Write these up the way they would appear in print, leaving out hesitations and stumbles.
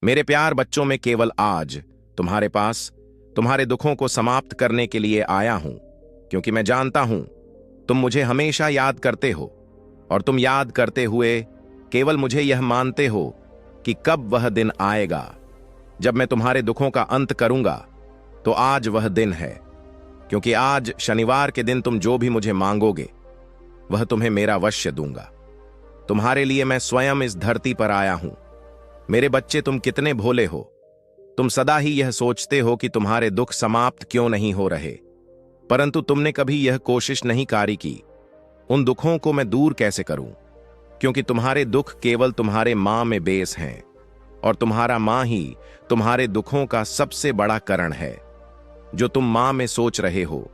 मेरे प्यार बच्चों, में केवल आज तुम्हारे पास तुम्हारे दुखों को समाप्त करने के लिए आया हूं, क्योंकि मैं जानता हूं तुम मुझे हमेशा याद करते हो, और तुम याद करते हुए केवल मुझे यह मानते हो कि कब वह दिन आएगा जब मैं तुम्हारे दुखों का अंत करूंगा। तो आज वह दिन है, क्योंकि आज शनिवार के दिन तुम जो भी मुझे मांगोगे वह तुम्हें मेरा वश्य दूंगा। तुम्हारे लिए मैं स्वयं इस धरती पर आया हूं। मेरे बच्चे, तुम कितने भोले हो। तुम सदा ही यह सोचते हो कि तुम्हारे दुख समाप्त क्यों नहीं हो रहे, परंतु तुमने कभी यह कोशिश नहीं करी कि उन दुखों को मैं दूर कैसे करूं, क्योंकि तुम्हारे दुख केवल तुम्हारे मां में बेस हैं, और तुम्हारा मां ही तुम्हारे दुखों का सबसे बड़ा कारण है। जो तुम मां में सोच रहे हो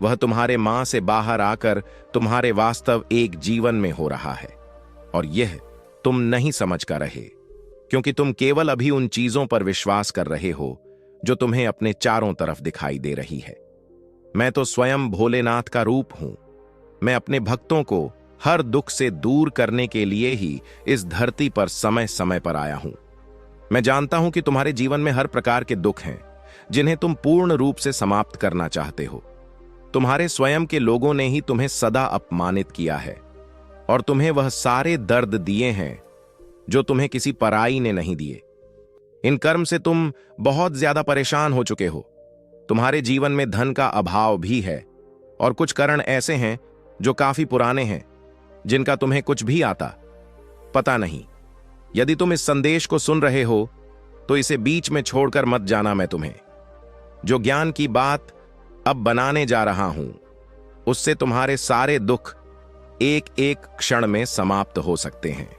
वह तुम्हारे मां से बाहर आकर तुम्हारे वास्तव एक जीवन में हो रहा है, और यह तुम नहीं समझ कर रहे, क्योंकि तुम केवल अभी उन चीजों पर विश्वास कर रहे हो जो तुम्हें अपने चारों तरफ दिखाई दे रही है। मैं तो स्वयं भोलेनाथ का रूप हूं। मैं अपने भक्तों को हर दुख से दूर करने के लिए ही इस धरती पर समय समय पर आया हूं। मैं जानता हूं कि तुम्हारे जीवन में हर प्रकार के दुख हैं जिन्हें तुम पूर्ण रूप से समाप्त करना चाहते हो। तुम्हारे स्वयं के लोगों ने ही तुम्हें सदा अपमानित किया है, और तुम्हें वह सारे दर्द दिए हैं जो तुम्हें किसी पराई ने नहीं दिए। इन कर्म से तुम बहुत ज्यादा परेशान हो चुके हो। तुम्हारे जीवन में धन का अभाव भी है, और कुछ कारण ऐसे हैं जो काफी पुराने हैं, जिनका तुम्हें कुछ भी आता पता नहीं। यदि तुम इस संदेश को सुन रहे हो तो इसे बीच में छोड़कर मत जाना। मैं तुम्हें जो ज्ञान की बात अब बनाने जा रहा हूं, उससे तुम्हारे सारे दुख एक एक क्षण में समाप्त हो सकते हैं।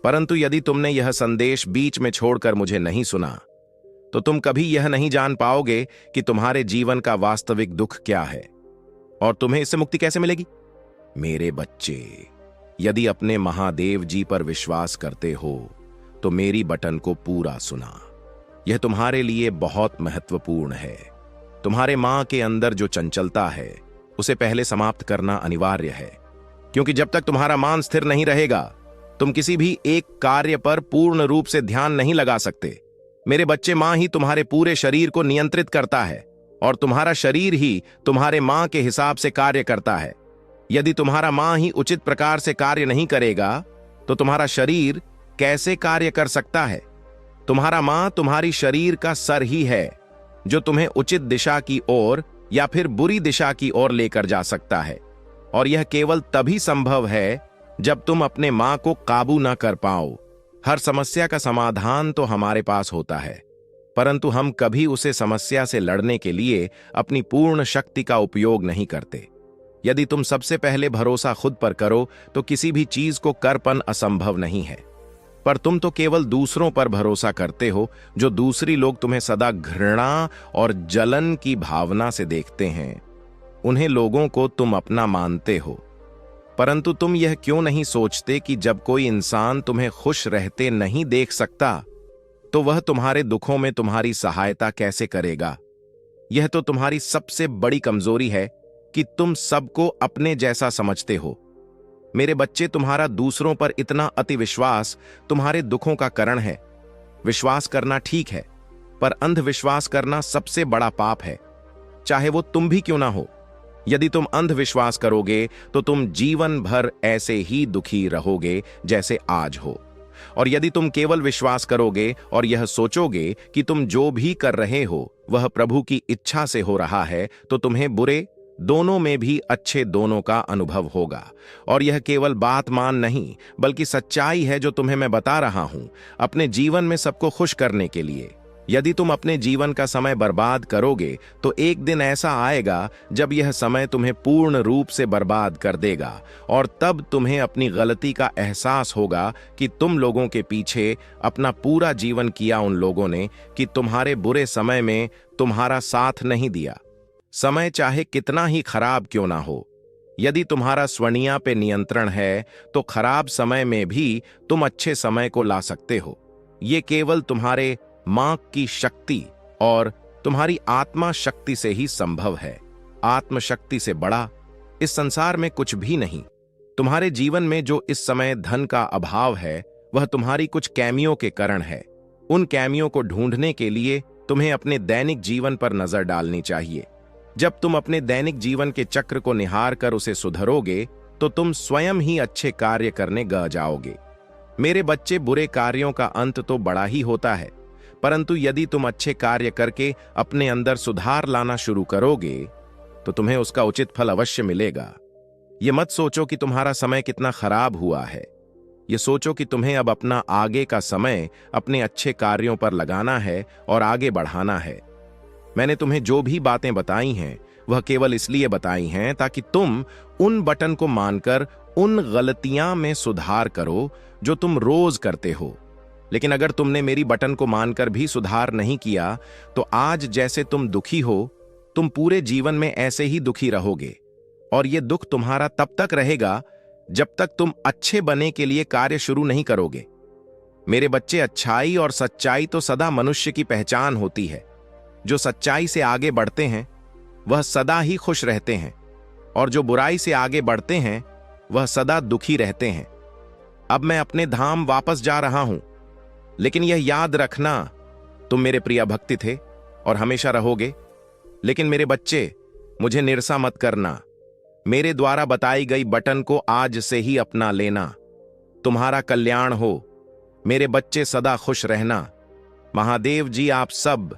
परंतु यदि तुमने यह संदेश बीच में छोड़कर मुझे नहीं सुना, तो तुम कभी यह नहीं जान पाओगे कि तुम्हारे जीवन का वास्तविक दुख क्या है, और तुम्हें इससे मुक्ति कैसे मिलेगी। मेरे बच्चे, यदि अपने महादेव जी पर विश्वास करते हो तो मेरी बटन को पूरा सुना। यह तुम्हारे लिए बहुत महत्वपूर्ण है। तुम्हारे मां के अंदर जो चंचलता है उसे पहले समाप्त करना अनिवार्य है, क्योंकि जब तक तुम्हारा मन स्थिर नहीं रहेगा तुम किसी भी एक कार्य पर पूर्ण रूप से ध्यान नहीं लगा सकते। मेरे बच्चे, मां ही तुम्हारे पूरे शरीर को नियंत्रित करता है, और तुम्हारा शरीर ही तुम्हारे मां के हिसाब से कार्य करता है। यदि तुम्हारा मां ही उचित प्रकार से कार्य नहीं करेगा तो तुम्हारा शरीर कैसे कार्य कर सकता है। तुम्हारा मां तुम्हारी शरीर का सर ही है, जो तुम्हें उचित दिशा की ओर या फिर बुरी दिशा की ओर लेकर जा सकता है, और यह केवल तभी संभव है जब तुम अपने मां को काबू ना कर पाओ। हर समस्या का समाधान तो हमारे पास होता है, परंतु हम कभी उसे समस्या से लड़ने के लिए अपनी पूर्ण शक्ति का उपयोग नहीं करते। यदि तुम सबसे पहले भरोसा खुद पर करो तो किसी भी चीज को करपन असंभव नहीं है, पर तुम तो केवल दूसरों पर भरोसा करते हो, जो दूसरी लोग तुम्हें सदा घृणा और जलन की भावना से देखते हैं। उन्हें लोगों को तुम अपना मानते हो, परंतु तुम यह क्यों नहीं सोचते कि जब कोई इंसान तुम्हें खुश रहते नहीं देख सकता तो वह तुम्हारे दुखों में तुम्हारी सहायता कैसे करेगा। यह तो तुम्हारी सबसे बड़ी कमजोरी है कि तुम सबको अपने जैसा समझते हो। मेरे बच्चे, तुम्हारा दूसरों पर इतना अति विश्वास तुम्हारे दुखों का कारण है। विश्वास करना ठीक है, पर अंधविश्वास करना सबसे बड़ा पाप है, चाहे वो तुम भी क्यों ना हो। यदि तुम अंधविश्वास करोगे तो तुम जीवन भर ऐसे ही दुखी रहोगे जैसे आज हो, और यदि तुम केवल विश्वास करोगे और यह सोचोगे कि तुम जो भी कर रहे हो वह प्रभु की इच्छा से हो रहा है, तो तुम्हें बुरे दोनों में भी अच्छे दोनों का अनुभव होगा। और यह केवल बात मान नहीं बल्कि सच्चाई है जो तुम्हें मैं बता रहा हूं, अपने जीवन में सबको खुश करने के लिए। यदि तुम अपने जीवन का समय बर्बाद करोगे तो एक दिन ऐसा आएगा जब यह समय तुम्हें पूर्ण रूप से बर्बाद कर देगा, और तब तुम्हें अपनी गलती का एहसास होगा कि तुम लोगों के पीछे अपना पूरा जीवन किया उन लोगों ने कि तुम्हारे बुरे समय में तुम्हारा साथ नहीं दिया। समय चाहे कितना ही खराब क्यों ना हो, यदि तुम्हारा स्वर्णिया पे नियंत्रण है तो खराब समय में भी तुम अच्छे समय को ला सकते हो। ये केवल तुम्हारे मां की शक्ति और तुम्हारी आत्मा शक्ति से ही संभव है। आत्मशक्ति से बड़ा इस संसार में कुछ भी नहीं। तुम्हारे जीवन में जो इस समय धन का अभाव है वह तुम्हारी कुछ कैमियों के कारण है। उन कैमियों को ढूंढने के लिए तुम्हें अपने दैनिक जीवन पर नजर डालनी चाहिए। जब तुम अपने दैनिक जीवन के चक्र को निहार कर उसे सुधरोगे तो तुम स्वयं ही अच्छे कार्य करने ग जाओगे। मेरे बच्चे, बुरे कार्यों का अंत तो बड़ा ही होता है, परंतु यदि तुम अच्छे कार्य करके अपने अंदर सुधार लाना शुरू करोगे तो तुम्हें उसका उचित फल अवश्य मिलेगा। ये मत सोचो कि तुम्हारा समय कितना खराब हुआ है। ये सोचो कि तुम्हें अब अपना आगे का समय अपने अच्छे कार्यों पर लगाना है और आगे बढ़ाना है। मैंने तुम्हें जो भी बातें बताई हैं वह केवल इसलिए बताई हैं ताकि तुम उन बटन को मानकर उन गलतियां में सुधार करो जो तुम रोज करते हो। लेकिन अगर तुमने मेरी बटन को मानकर भी सुधार नहीं किया तो आज जैसे तुम दुखी हो, तुम पूरे जीवन में ऐसे ही दुखी रहोगे। और यह दुख तुम्हारा तब तक रहेगा जब तक तुम अच्छे बनने के लिए कार्य शुरू नहीं करोगे। मेरे बच्चे, अच्छाई और सच्चाई तो सदा मनुष्य की पहचान होती है। जो सच्चाई से आगे बढ़ते हैं वह सदा ही खुश रहते हैं, और जो बुराई से आगे बढ़ते हैं वह सदा दुखी रहते हैं। अब मैं अपने धाम वापस जा रहा हूं, लेकिन यह याद रखना, तुम मेरे प्रिय भक्ति थे और हमेशा रहोगे। लेकिन मेरे बच्चे, मुझे निराशा मत करना। मेरे द्वारा बताई गई बटन को आज से ही अपना लेना। तुम्हारा कल्याण हो। मेरे बच्चे, सदा खुश रहना। महादेव जी आप सब